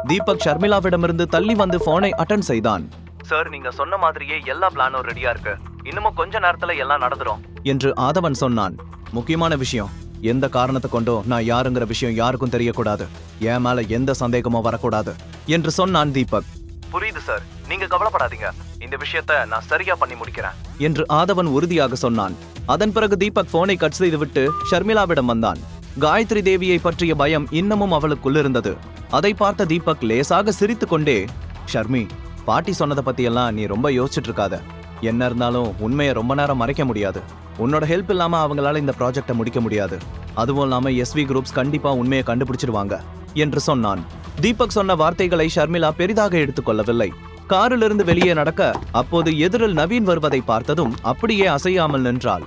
தீபக் ஷர்மிளாவிடமிருந்து தள்ளி வந்து போனை அட்டெண்ட் செய்தான். சார், நீங்க சொன்ன மாதிரியே எல்லா பிளானும் ரெடியா இருக்கு. இன்னமும் கொஞ்ச நேரத்துல எல்லாம் நடந்துரும் என்று ஆதவன் சொன்னான். முக்கியமான விஷயம், எந்த காரணத்தை கொண்டோ நான் யாருங்கிற விஷயம் யாருக்கும் தெரியக்கூடாது. என் மேல எந்த சந்தேகமும் வரக்கூடாது என்று சொன்னான் தீபக். புரியுது சார், நீங்க கவலைப்படாதீங்க. இந்த விஷயத்தை நான் சரியா பண்ணி முடிக்கிறேன் என்று ஆதவன் உறுதியாக சொன்னான். அதன் பிறகு தீபக் போனை கட் செய்துவிட்டு ஷர்மிளாவிடம் வந்தான். காயத்ரி தேவியை பற்றிய பயம் இன்னமும் அவளுக்குள் இருந்தது. அதை பார்த்த தீபக் லேசாக சிரித்துக் கொண்டே, ஷர்மி, பாட்டி சொன்னதை பத்தி எல்லாம் நீ ரொம்ப யோசிச்சுட்டு இருக்காத. என்ன இருந்தாலும் உண்மையை ரொம்ப நேரம் மறைக்க முடியாது. உன்னோட ஹெல்ப் இல்லாம அவங்களால இந்த ப்ராஜெக்டை முடிக்க முடியாது. அதுவும் இல்லாம எஸ்வி குரூப்ஸ் கண்டிப்பா உண்மையை கண்டுபிடிச்சிடுவாங்க என்று சொன்னான். தீபக் சொன்ன வார்த்தைகளை ஷர்மிளா பெரிதாக எடுத்துக்கொள்ளவில்லை. காரிலிருந்து வெளியே நடக்க அப்போது எதிரில் நவீன் வருவதை பார்த்ததும் அப்படியே அசையாமல் நின்றாள்.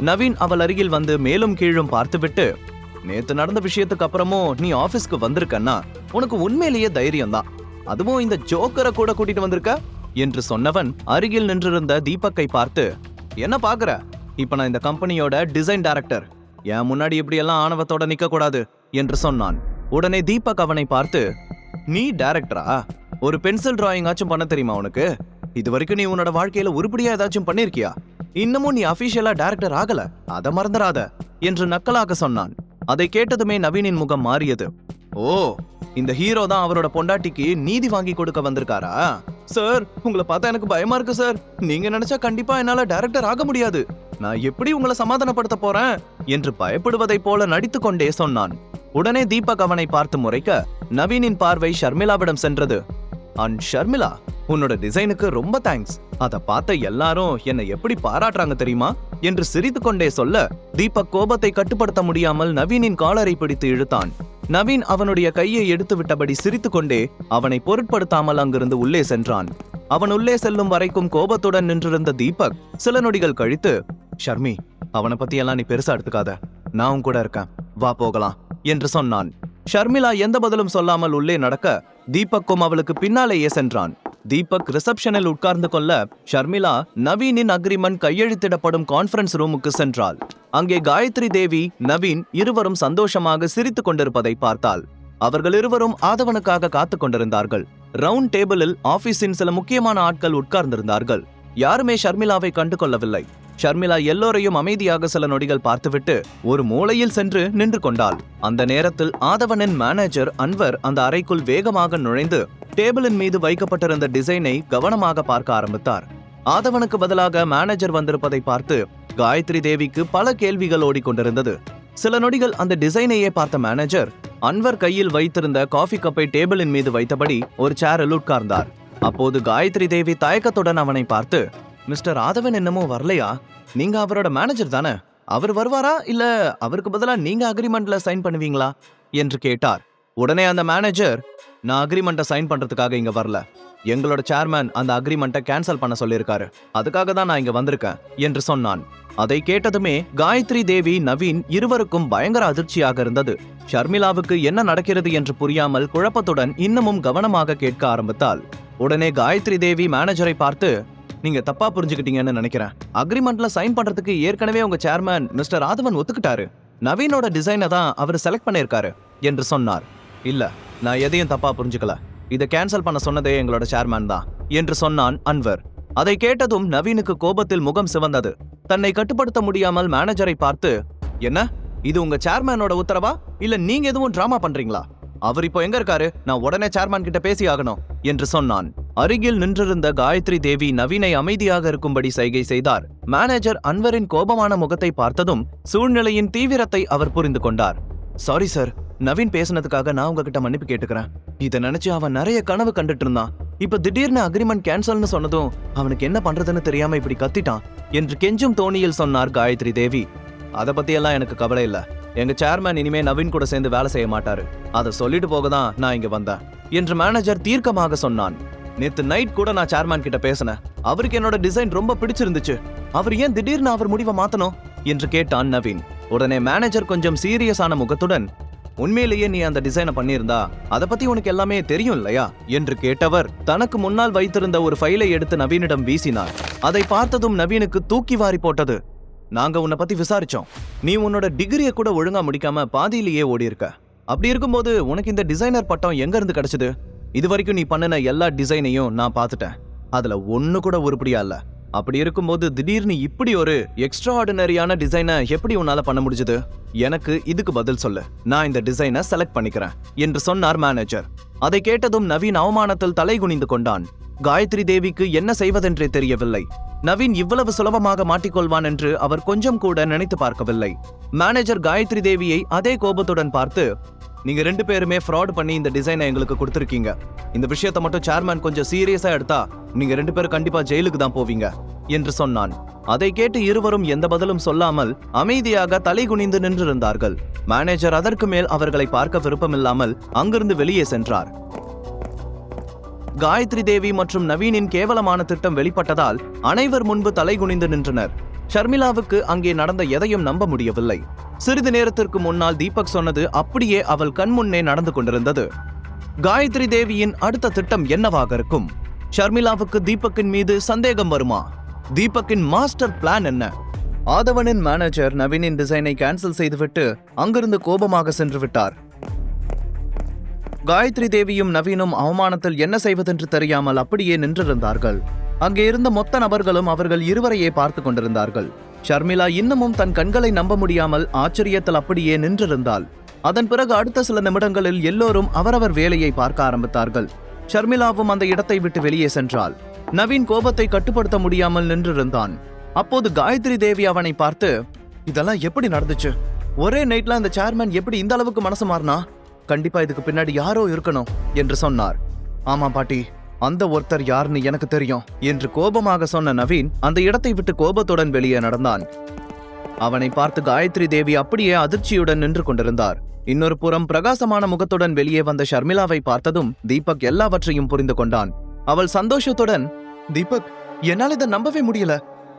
நவீன் அவள் அருகில் வந்து மேலும் கீழும் பார்த்துவிட்டு, நேத்து நடந்த விஷயத்துக்கு அப்புறமும் நீ ஆபீஸ்க்கு வந்திருக்கன்னா உனக்கு உண்மையிலேயே தைரியம் தான். அதுவும் இந்த ஜோக்கரை கூட கூட்டிட்டு வந்திருக்க என்று சொன்னவன் அருகில் நின்றிருந்த தீபக்கை பார்த்து, என்ன பாக்குற? இப்ப நான் இந்த கம்பெனியோட டிசைன் டைரக்டர். என் முன்னாடி இப்படி எல்லாம் ஆணவத்தோட நிக்க கூடாது என்று சொன்னான். உடனே தீபக் அவனை பார்த்து, நீ டைரக்டரா? ஒரு பென்சில் டிராயிங் ஆச்சும் பண்ண தெரியுமா உனக்கு? இது வரைக்கும் நீ உன்னோட வாழ்க்கையில உருப்படியா ஏதாச்சும் பண்ணிருக்கியா? இன்னமும் நீ அபிஷியலா டைரக்டர் ஆகல, அதை மறந்துடாத என்று நக்கலாக சொன்னான். அதை கேட்டதுமே நவீனின் முகம் மாறியது. ஓ, இந்த ஹீரோ தான் அவரோட பொண்டாட்டிக்கு நீதி வாங்கி கொடுக்க வந்திருக்காரா? சார், உங்களை பார்த்தா எனக்கு பயமா இருக்கு சார். நீங்க நினைச்சா கண்டிப்பா என்னால டைரக்டர் ஆக முடியாது. நான் எப்படி உங்களை சமாதானப்படுத்த போறேன் என்று பயப்படுவதை போல நடித்துக் கொண்டே சொன்னான். உடனே தீபக் அவனை பார்த்து முறைக்க நவீனின் பார்வை ஷர்மிளாவிடம் சென்றது. அண்ட் ஷர்மிளா, உன்னோட டிசைனுக்கு ரொம்ப தேங்க்ஸ். அத பார்த்த எல்லாரும் என்னை எப்படி பாராட்டுறாங்க தெரியுமா என்று சிரித்துக் கொண்டே சொல்ல, தீபக் கோபத்தை கட்டுப்படுத்த முடியாமல் நவீனின் காலரை பிடித்து இழுத்தான். நவீன் அவனுடைய கையை எடுத்து விட்டபடி சிரித்துக் கொண்டே அவனை பொருட்படுத்தாமல் அங்கிருந்து உள்ளே சென்றான். அவன் உள்ளே செல்லும் வரைக்கும் கோபத்துடன் நின்றிருந்த தீபக் சில நொடிகள் கழித்து, ஷர்மி, அவனை பத்தி எல்லாம் நீ பெருசா எடுத்துக்காத, நான் கூட இருக்கேன், வா போகலாம் என்று சொன்னான். ஷர்மிளா எந்த பதிலும் சொல்லாமல் உள்ளே நடக்க தீபக்கும் அவளுக்கு பின்னாலேயே சென்றான். தீபக் ரிசப்ஷனில் உட்கார்ந்து கொள்ள ஷர்மிளா நவீனின் அக்ரிமெண்ட் கையெழுத்திடப்படும் கான்ஃபரன்ஸ் ரூமுக்கு சென்றாள். அங்கே காயத்ரி தேவி, நவீன் இருவரும் சந்தோஷமாக சிரித்துக் கொண்டிருப்பதை பார்த்தாள். அவர்கள் இருவரும் ஆதவனுக்காக காத்துக் கொண்டிருந்தார்கள். ரவுண்ட் டேபிளில் ஆபீஸின் சில முக்கியமான ஆட்கள் உட்கார்ந்திருந்தார்கள். யாருமே ஷர்மிளாவை கண்டு கொள்ளவில்லை. ஷர்மிளா எல்லோரையும் அமைதியாக சில நொடிகள் பார்த்துவிட்டு ஒரு மூலையில் சென்று நின்று கொண்டாள். அந்த நேரத்தில் ஆதவனின் மேனேஜர் அன்வர் அந்த அறைக்குள் வேகமாக நுழைந்து டேபிளின் மீது வைக்கப்பட்டிருந்த டிசைனை கவனமாக பார்க்க ஆரம்பித்தார். ஆதவனுக்கு பதிலாக மேனேஜர் வந்திருப்பதை பார்த்து காயத்ரி தேவிக்கு பல கேள்விகள் ஓடிக்கொண்டிருந்தது. சில நொடிகள் அந்த டிசைனையே பார்த்த மேனேஜர் அன்வர் கையில் வைத்திருந்த காஃபி கப்பை டேபிளின் மீது வைத்தபடி ஒரு சேரில் உட்கார்ந்தார். அப்போது காயத்ரி தேவி தயக்கத்துடன் அவனை பார்த்து, மிஸ்டர் ஆதவன் என்னமோ வரலையா? நீங்க அவரோட மேனேஜர் தானே? அவர் வருவாரா, இல்ல அவருக்கு பதிலா நீங்க அக்ரிமெண்ட்ல சைன் பண்ணுவீங்களா என்று கேட்டார். உடனே அந்த மேனேஜர், நான் அக்ரிமெண்ட்டை சைன் பண்றதுக்காக இங்க வரல. எங்களோட சேர்மேன் அந்த அக்ரிமெண்ட்டை கேன்சல் பண்ண சொல்லியிருக்காரு. அதுக்காக தான் நான் இங்க வந்திருக்கேன் என்று சொன்னான். அதை கேட்டதுமே காயத்ரி தேவி, நவீன் இருவருக்கும் பயங்கர அதிர்ச்சியாக இருந்தது. ஷர்மிளாவுக்கு என்ன நடக்கிறது என்று புரியாமல் குழப்பத்துடன் இன்னமும் கவனமாக கேட்க ஆரம்பித்தாள். உடனே காயத்ரி தேவி மேனேஜரை பார்த்து, நீங்க தப்பா புரிஞ்சுக்கிட்டீங்கன்னு நினைக்கிறேன். அக்ரிமெண்ட்ல சைன் பண்றதுக்கு ஏற்கனவே உங்க சேர்மேன் மிஸ்டர் ஆதவன் ஒத்துக்கிட்டாரு. நவீனோட டிசைனை தான் அவர் செலக்ட் பண்ணிருக்காரு என்று சொன்னார். இல்ல, நான் எதையும் தப்பா புரிஞ்சுக்கல. இதை கேன்சல் பண்ண சொன்னதே எங்களோட சேர்மேன் தான் என்று சொன்னான் அன்வர். அதை கேட்டதும் நவீனுக்கு கோபத்தில் முகம் சிவந்தது. தன்னை கட்டுப்படுத்த முடியாமல் மேனேஜரை பார்த்து, என்ன, இது உங்க சேர்மேனோட உத்தரவா, இல்ல நீங்க எதுவும் டிராமா பண்றீங்களா? அவர் இப்போ எங்க இருக்காரு? நான் உடனே சேர்மேன் கிட்ட பேசி ஆகணும் என்று சொன்னான். அருகில் நின்றிருந்த காயத்ரி தேவி நவீனை அமைதியாக இருக்கும்படி சைகை செய்தார். மேனேஜர் அன்வரின் கோபமான முகத்தை பார்த்ததும் சூழ்நிலையின் தீவிரத்தை அவர் புரிந்து கொண்டார். சாரி சார், நவீன் பேசினதுக்காக நான் உங்ககிட்ட மன்னிப்பு கேட்டுக்கிறேன். இதை நினைச்சு அவன் நிறைய கனவு கண்டுட்டு இருந்தான். இப்ப திடீர்னு அக்ரிமெண்ட் கேன்சல்னு சொன்னதும் அவனுக்கு என்ன பண்றதுன்னு தெரியாம இப்படி கத்திட்டான் என்று கெஞ்சும் தோணியில் சொன்னார் காயத்ரி தேவி. அதை பத்தி எல்லாம் எனக்கு கவலை இல்ல. எங்க சேர்மேன் இனிமே நவீன் கூட சேர்ந்து வேலை செய்ய மாட்டாரு. அதை சொல்லிட்டு போக தான் நான் இங்க வந்தேன் என்று மேனேஜர் தீர்க்கமாக சொன்னான். நேத்து நைட் கூட நான் சேர்மேன் கிட்ட பேசினேன். அவருக்கு என்னோட டிசைன் ரொம்ப பிடிச்சிருந்துச்சு. அவர் ஏன் திடீர்னு அவர் முடிவை மாத்தணும் என்று கேட்டான் நவீன். உடனே மேனேஜர் கொஞ்சம் சீரியஸான முகத்துடன், உண்மையிலேயே நீ அந்த டிசைனை பண்ணியிருந்தா அதை பத்தி உனக்கு எல்லாமே தெரியும் இல்லையா என்று கேட்டவர் தனக்கு முன்னால் வைத்திருந்த ஒரு ஃபைலை எடுத்து நவீனிடம் வீசினார். அதை பார்த்ததும் நவீனுக்கு தூக்கி வாரி போட்டது. நாங்க உன்னை பத்தி விசாரிச்சோம். நீ உன்னோட டிகிரியை கூட ஒழுங்கா முடிக்காம பாதியிலேயே ஓடி இருக்க. அப்படி இருக்கும்போது உனக்கு இந்த டிசைனர் பட்டம் எங்க இருந்து கிடைச்சது? இது வரைக்கும் நீ பண்ணின எல்லா டிசைனையும் நான் பார்த்துட்டேன். அதுல ஒண்ணு கூட உருப்படியா இல்ல. அப்படி இருக்கும்போது திடீர்னு இப்படி ஒரு எக்ஸ்ட்ரா ஆர்டினரியான டிசைனை எப்படி உன்னால பண்ண முடிஞ்சது? எனக்கு இதுக்கு பதில் சொல்லு. நான் இந்த டிசைனை செலக்ட் பண்ணிக்கிறேன் என்று சொன்னார் மேனேஜர். அதை கேட்டதும் நவீன் அவமானத்தில் தலை குனிந்து கொண்டான். காயத்ரி தேவிக்கு என்ன செய்வதென்றே தெரியவில்லை. நவீன் இவ்வளவு சுலபமாக மாட்டிக்கொள்வான் என்று அவர் கொஞ்சம் கூட நினைத்து பார்க்கவில்லை. மேனேஜர் காயத்ரி தேவியை அதே கோபத்துடன் பார்த்து, நீங்க 2 பேருமே ஃப்ராட் பண்ணி இந்த டிசைனை எங்களுக்கு கொடுத்துருக்கீங்க. இந்த விஷயத்தை மட்டும் சேர்மேன் கொஞ்சம் சீரியஸா எடுத்தா நீங்க 2 பேரும் கண்டிப்பா ஜெயிலுக்கு தான் போவீங்க என்று சொன்னான். அதை கேட்டு இருவரும் எந்த பதிலும் சொல்லாமல் அமைதியாக தலை குனிந்து நின்றிருந்தார்கள். மேனேஜர் அதற்கு மேல் அவர்களை பார்க்க விருப்பமில்லாமல் அங்கிருந்து வெளியே சென்றார். காயத்ரி தேவி மற்றும் நவீனின் கேவலமான திட்டம் வெளிப்பட்டதால் அனைவர் முன்பு தலை குனிந்து நின்றனர். ஷர்மிளாவுக்கு அங்கே நடந்த எதையும் நம்ப முடியவில்லை. சிறிது நேரத்திற்கு முன்னால் தீபக் சொன்னது அப்படியே அவள் கண்முன்னே நடந்து கொண்டிருந்தது. காயத்ரி தேவியின் அடுத்த திட்டம் என்னவாக இருக்கும்? ஷர்மிளாவுக்கு தீபக்கின் மீது சந்தேகம் வருமா? தீபக்கின் மாஸ்டர் பிளான் என்ன? ஆதவனின் மேனேஜர் நவீனின் டிசைனை கேன்சல் செய்துவிட்டு அங்கிருந்து கோபமாக சென்று விட்டார். காயத்ரி தேவியும் நவீனும் அவமானத்தில் என்ன செய்வதென்று தெரியாமல் அப்படியே நின்றிருந்தார்கள். அங்கே இருந்த மொத்த நபர்களும் அவர்கள் இருவரையே பார்த்து கொண்டிருந்தார்கள். ஷர்மிளா இன்னமும் தன் கண்களை நம்ப முடியாமல் ஆச்சரியத்தில் அப்படியே நின்றிருந்தாள். அதன் பிறகு அடுத்த சில நிமிடங்களில் எல்லோரும் அவரவர் வேலையை பார்க்க ஆரம்பித்தார்கள். ஷர்மிளாவும் அந்த இடத்தை விட்டு வெளியே சென்றாள். நவீன் கோபத்தை கட்டுப்படுத்த முடியாமல் நின்றிருந்தான். அப்போது காயத்ரி தேவி அவனை பார்த்து, இதெல்லாம் எப்படி நடந்துச்சு? ஒரே நைட்ல அந்த சேர்மேன் எப்படி இந்த அளவுக்கு மனசு மாறினா? கண்டிப்பா இதுக்கு பின்னாடி யாரோ இருக்கணும் என்று சொன்னார். ஆமா பாட்டி, அந்த ஒருத்தர் யாருன்னு எனக்கு தெரியும் என்று கோபமாக சொன்ன நவீன் அந்த இடத்தை விட்டு கோபத்துடன் வெளியே நடந்தான். அவனை பார்த்து காயத்ரி தேவி அப்படியே அதிர்ச்சியுடன் நின்று கொண்டிருந்தார். இன்னொரு புறம் பிரகாசமான முகத்துடன் வெளியே வந்த ஷர்மிளாவை பார்த்ததும் தீபக் எல்லாவற்றையும் புரிந்து கொண்டான். அவள் சந்தோஷத்துடன், தீபக், என்னால் இதை நம்பவே முடியல,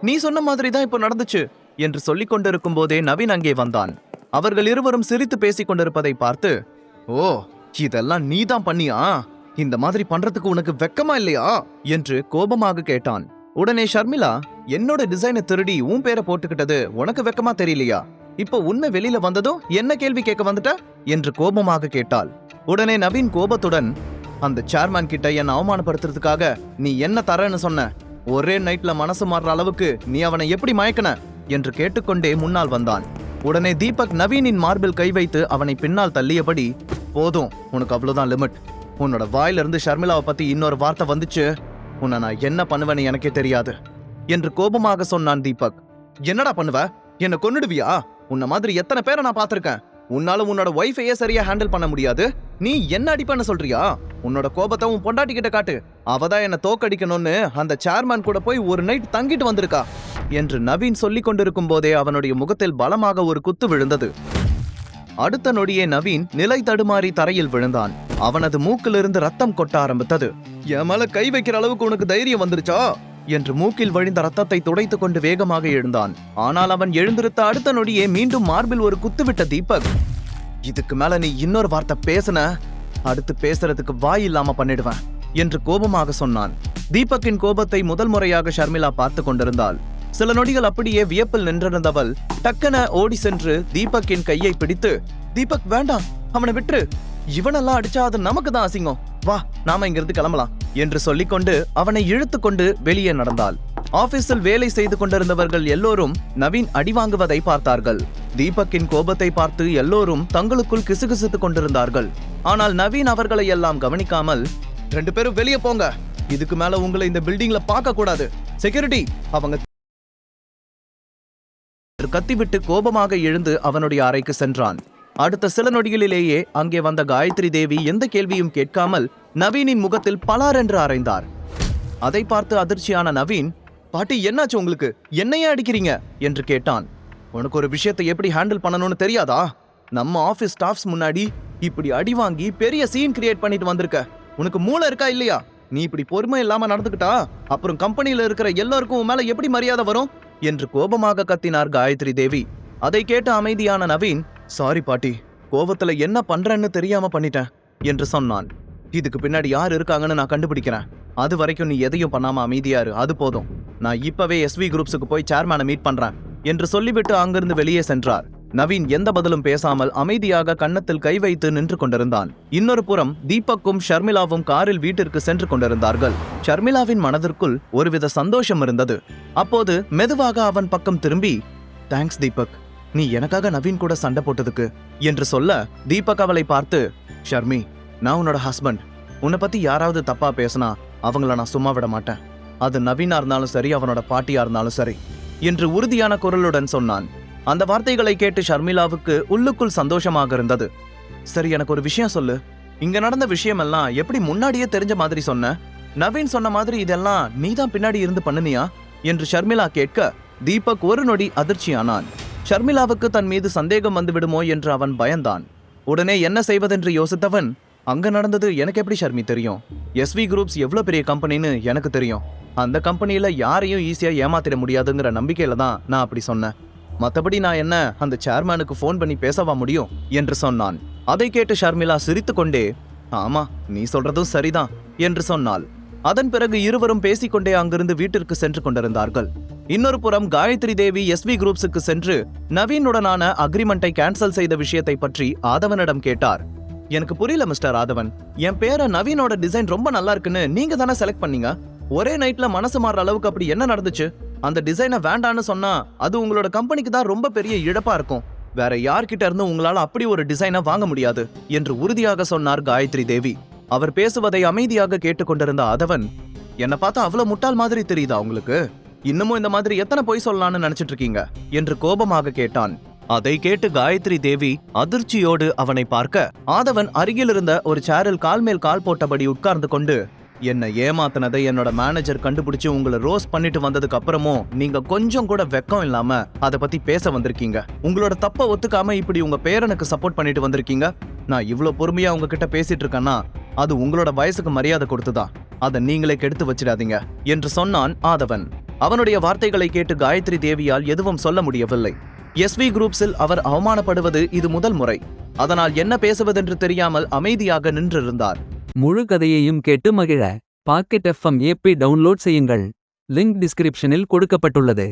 நீ சொன்ன மாதிரி தான் இப்போ நடந்துச்சு என்று சொல்லிக் கொண்டிருக்கும் போதே நவீன் அங்கே வந்தான். அவர்கள் இருவரும் சிரித்து பேசிக் கொண்டிருப்பதை பார்த்து, ஓ, இதெல்லாம் நீதான் பண்ணியா? இந்த மாதிரி பண்றதுக்கு உனக்கு வெக்கமா இல்லையா என்று கோபமாக கேட்டான். உடனே ஷர்மிளா, என்னோட டிசைனை திருடி உன் பேரை போட்டுக்கிட்டது உனக்கு வெக்கமா தெரியலையா? இப்போ உண்மை வெளியில வந்ததும் என்ன கேள்வி கேட்க வந்துட்ட என்று கோபமாக கேட்டாள். உடனே நவீன் கோபத்துடன், அந்த சேர்மேன் கிட்ட என்ன அவமானப்படுத்துறதுக்காக நீ என்ன தரேன்னு சொன்ன? ஒரே நைட்ல மனசு மாறுற அளவுக்கு நீ அவனை எப்படி மயக்கன என்று கேட்டுக்கொண்டே முன்னால் வந்தான். உடனே தீபக் நவீனின் மார்பில் கை வைத்து அவனை பின்னால் தள்ளியபடி, போதும், உனக்கு அவ்வளவுதான் லிமிட். உன்னோட வாயிலிருந்து ஷர்மிளாவை பத்தி இன்னொரு வார்த்தை வந்துச்சு, உன்னை நான் என்ன பண்ணுவேன்னு எனக்கே தெரியாது என்று கோபமாக சொன்னான் தீபக். என்னடா பண்ணுவ? என்ன கொன்னுடுவியா? உன்ன மாதிரி எத்தனை பேரை நான் பார்த்திருக்கேன். உன்னால உன்னோட ஒய்ஃபையே சரியா ஹேண்டில் பண்ண முடியாது, நீ என்ன அடிப்பன்னு சொல்றியா? உன்னோட கோபத்தை உன் பொண்டாட்டி கிட்ட காட்டு. அவதான் என்ன தோக்கடிக்கணும்னு அந்த சேர்மேன் கூட போய் ஒரு நைட் தங்கிட்டு வந்திருக்கா என்று நவீன் சொல்லிக் கொண்டிருக்கும் போதே அவனுடைய முகத்தில் பலமாக ஒரு குத்து விழுந்தது. அடுத்த நொடியே நவீன் நிலை தடுமாறி தரையில் விழுந்தான். அவனது மூக்கிலிருந்து ரத்தம் கொட்ட ஆரம்பித்தது. என் மேல கை வைக்கிற அளவுக்கு உனக்கு தைரியம் வந்துருச்சா என்று மூக்கில் வழிந்த ரத்தத்தை துடைத்துக் கொண்டு வேகமாக எழுந்தான். ஆனால் அவன் எழுந்திருத்த அடுத்த நொடியே மீண்டும் மார்பில் ஒரு குத்துவிட்ட தீபக், இதுக்கு மேல நீ இன்னொரு வார்த்தை பேசுன, அடுத்து பேசுறதுக்கு வாய் இல்லாம பண்ணிடுவேன் என்று கோபமாக சொன்னான். தீபக்கின் கோபத்தை முதல் முறையாக ஷர்மிளா பார்த்து கொண்டிருந்தாள். சில நொடிகள் அப்படியே வியப்பில் நின்றிருந்தவள் டக்கென ஓடி சென்று தீபக்கின் கையை பிடித்து, தீபக் வேண்டாம், அவனை விட்டுரு, இவனெல்லாம் அடிச்சா அது நமக்கு தான் அசிங்கம், வா நாம இங்கிருந்து கிளம்பலாம் என்று சொல்லிக்கொண்டு அவனை இழுத்து கொண்டு வெளியே நடந்தாள். ஆபீஸில் வேலை செய்து கொண்டிருந்தவர்கள் எல்லோரும் நவீன் அடி வாங்குவதை பார்த்தார்கள். தீபக்கின் கோபத்தை பார்த்து எல்லோரும் தங்களுக்குள் கிசுகிசுத்துக் கொண்டிருந்தார்கள். ஆனால் நவீன் அவர்களை எல்லாம் கவனிக்காமல், 2 பேரும் வெளியே போங்க, இதுக்கு மேல உங்களை இந்த பில்டிங்ல பார்க்க கூடாது, செக்யூரிட்டி, அவங்க கத்திவிட்டு கோபமாக எழுந்து அவனுடைய அறைக்கு சென்றான். அடுத்த சில நொடிகளிலேயே அங்கே வந்த காயத்ரி தேவி எந்த கேள்வியும் கேட்காமல் நவீனின் முகத்தில் பலாரென்று அறைந்தார். அதை பார்த்து அதிர்ச்சியான நவீன், பாட்டி என்னாச்சு உங்களுக்கு, என்னையே அடிக்கிறீங்க என்று கேட்டான். உனக்கு ஒரு விஷயத்தை எப்படி ஹேண்டில் பண்ணணும்னு தெரியாதா? நம்ம ஆபீஸ் ஸ்டாஃப்ஸ் முன்னாடி இப்படி அடி வாங்கி பெரிய சீன் கிரியேட் பண்ணிட்டு வந்திருக்க, உனக்கு மூளை இருக்கா இல்லையா? நீ இப்படி பொறுமை இல்லாம நடந்துக்கிட்டா அப்புறம் கம்பெனியில இருக்கிற எல்லாருக்கும் உன் மேல எப்படி மரியாதை வரும் என்று கோபமாக கத்தினார் காயத்ரி தேவி. அதை கேட்டு அமைதியான நவீன், சாரி பாட்டி, கோபத்துல என்ன பண்றேன்னு தெரியாம பண்ணிட்டேன் என்று சொன்னான். இதுக்கு பின்னாடி யார் இருக்காங்கன்னு நான் கண்டுபிடிக்கிறேன், அது வரைக்கும் நீ எதையும் பண்ணாம அமைதியாரு, அது போதும். நான் இப்பவே SV குரூப்ஸுக்கு போய் சேர்மேனை மீட் பண்றேன் என்று சொல்லிவிட்டு அங்கிருந்து வெளியே சென்றார். நவீன் எந்த பதிலும் பேசாமல் அமைதியாக கன்னத்தில் கை வைத்து நின்று கொண்டிருந்தான். இன்னொரு புறம் தீபக்கும் ஷர்மிளாவும் காரில் வீட்டிற்கு சென்று கொண்டிருந்தார்கள். ஷர்மிளாவின் மனதிற்குள் ஒருவித சந்தோஷம் இருந்தது. அப்போது மெதுவாக அவன் பக்கம் திரும்பி, தேங்க்ஸ் தீபக், நீ எனக்காக நவீன் கூட சண்டை போட்டதுக்கு என்று சொல்ல, தீபக் அவளை பார்த்து, ஷர்மி, நான் உன்னோட ஹஸ்பண்ட். உன்னை பத்தி யாராவது தப்பா பேசினா அவங்கள நான் சும்மா விட மாட்டேன். அது நவீனா இருந்தாலும் சரி, அவனோட பாட்டியா இருந்தாலும் சரி என்று உறுதியான குரலுடன் சொன்னான். அந்த வார்த்தைகளை கேட்டு ஷர்மிளாவுக்கு உள்ளுக்குள் சந்தோஷமாக இருந்தது. சரி, எனக்கு ஒரு விஷயம் சொல்லு. இங்க நடந்த விஷயமெல்லாம் எப்படி முன்னாடியே தெரிஞ்ச மாதிரி சொன்ன? நவீன் சொன்ன மாதிரி இதெல்லாம் நீதான் பின்னாடி இருந்து பண்ணுனியா என்று ஷர்மிளா கேட்க, தீபக் ஒரு நொடி அதிர்ச்சியானான். ஷர்மிளாவுக்கு தன் மீது சந்தேகம் வந்து விடுமோ என்று அவன் பயந்தான். உடனே என்ன செய்வதென்று யோசித்தவன், அங்க நடந்தது எனக்கு எப்படி ஷர்மி தெரியும்? எஸ்வி குரூப்ஸ் எவ்வளவு பெரிய கம்பெனின்னு எனக்கு தெரியும். அந்த கம்பெனியில யாரையும் ஈஸியா ஏமாத்திட முடியாதுங்கிற நம்பிக்கையில தான் நான் அப்படி சொன்னேன். மத்தபடி நான் என்ன அந்த சேர்மேனுக்கு ஃபோன் பண்ணி பேசவா முடியும் என்று சொன்னான். அதை கேட்டு ஷர்மிளா சிரித்துக்கொண்டே, ஆமா, நீ சொல்றதும் சரிதான் என்று சொன்னாள். அதன் பிறகு இருவரும் பேசிக்கொண்டே அங்கிருந்து வீட்டிற்கு சென்று கொண்டிருந்தார்கள். இன்னொரு புறம் காயத்ரி தேவி எஸ்வி குரூப்ஸுக்கு சென்று நவீனுடனான அக்ரிமெண்டை கேன்சல் செய்த விஷயத்தை பற்றி ஆதவனிடம் கேட்டார். எனக்கு புரியல மிஸ்டர் ஆதவன், என் பேரை நவீனோட டிசைன் ரொம்ப நல்லா இருக்குன்னு நீங்க தானே செலக்ட் பண்ணீங்க. ஒரே நைட்ல மனசு மாறுற அளவுக்கு அப்படி என்ன நடந்துச்சு? அந்த டிசைனை வேண்டான்னு சொன்னா அது உங்களோட கம்பெனிக்கு தான் ரொம்ப பெரிய இழப்பா இருக்கும். வேற யார்கிட்ட இருந்து உங்களால அப்படி ஒரு டிசைனை வாங்க முடியாது என்று உறுதியாக சொன்னார் காயத்ரி தேவி. அவர் பேசுவதை அமைதியாக கேட்டுக்கொண்டிருந்த ஆதவன், என்ன பார்த்தா அவ்வளவு முட்டாள் மாதிரி தெரியுதா உங்களுக்கு? இன்னமும் இந்த மாதிரி எத்தனை பொய் சொல்லலாம்னு நினைச்சிட்டு இருக்கீங்க என்று கோபமாக கேட்டான். அதை கேட்டு காயத்ரி தேவி அதிர்ச்சியோடு அவனை பார்க்க, ஆதவன் அருகில் இருந்த ஒரு சேரில் கால் மேல் கால் போட்டபடி உட்கார்ந்து கொண்டு, என்ன ஏமாத்தினதை என்னோட மேனேஜர் கண்டுபிடிச்சு உங்களை ரோஸ் பண்ணிட்டு வந்ததுக்கு அப்புறமும் நீங்க கொஞ்சம் கூட வெக்கம் இல்லாம அதை பத்தி பேச வந்திருக்கீங்க. உங்களோட தப்ப ஒத்துக்காம இப்படி உங்க பேரனுக்கு சப்போர்ட் பண்ணிட்டு வந்திருக்கீங்க. நான் இவ்வளவு பொறுமையா உங்ககிட்ட பேசிட்டு இருக்கேன்னா அது உங்களோட வயசுக்கு மரியாதை கொடுத்துதான். அதை நீங்களே கெடுத்து வச்சிடாதீங்க என்று சொன்னான் ஆதவன். அவனுடைய வார்த்தைகளை கேட்டு காயத்ரி தேவியால் எதுவும் சொல்ல முடியவில்லை. எஸ்வி குரூப்ஸில் அவர் அவமானப்படுவது இது முதல் முறை. அதனால் என்ன பேசுவதென்று தெரியாமல் அமைதியாக நின்றிருந்தார். முழு கதையையும் கேட்டு மகிழ பாக்கெட் FM ஆப்பை டவுன்லோட் செய்யுங்கள். லிங்க் டிஸ்கிரிப்ஷனில் கொடுக்கப்பட்டுள்ளது.